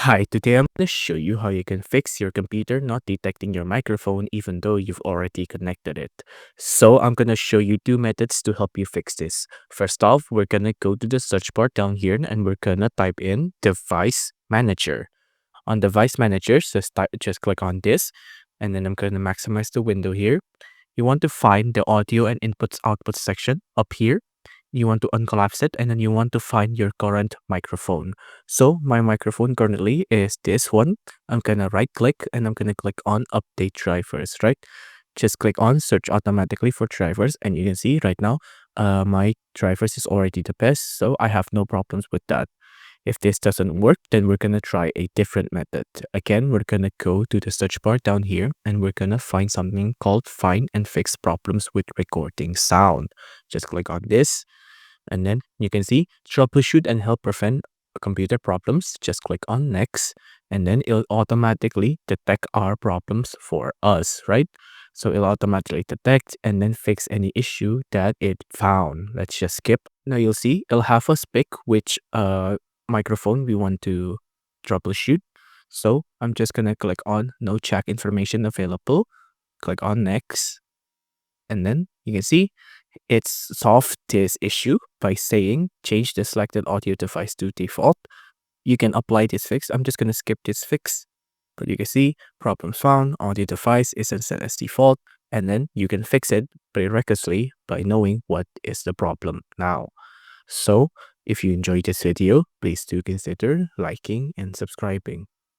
Hi, today I'm going to show you how you can fix your computer not detecting your microphone even though you've already connected it. So I'm going to show you two methods to help you fix this. First off, we're going to go to the search bar down here and we're going to type in Device Manager. On Device Manager, just click on this and then I'm going to maximize the window here. You want to find the audio and inputs output section up here. You want to uncollapse it and then you want to find your current microphone. So my microphone currently is this one. I'm gonna right click and I'm gonna click on update drivers, right? Just click on search automatically for drivers and you can see right now my drivers is already the best, so I have no problems with that. If this doesn't work, then we're going to try a different method. Again, we're going to go to the search bar down here and we're going to find something called find and fix problems with recording sound. Just click on this and then you can see troubleshoot and help prevent computer problems. Just click on next and then it'll automatically detect our problems for us, right? So it'll automatically detect and then fix any issue that it found. Let's just skip. Now you'll see it'll have us pick which microphone we want to troubleshoot. So I'm just gonna click on no check information available, click on next, and then you can see it's solved this issue by saying change the selected audio device to default. You can apply this fix. I'm just gonna skip this fix, but you can see problems found, audio device isn't set as default, and then you can fix it prerequisitely by knowing what is the problem now. So if you enjoyed this video, please do consider liking and subscribing.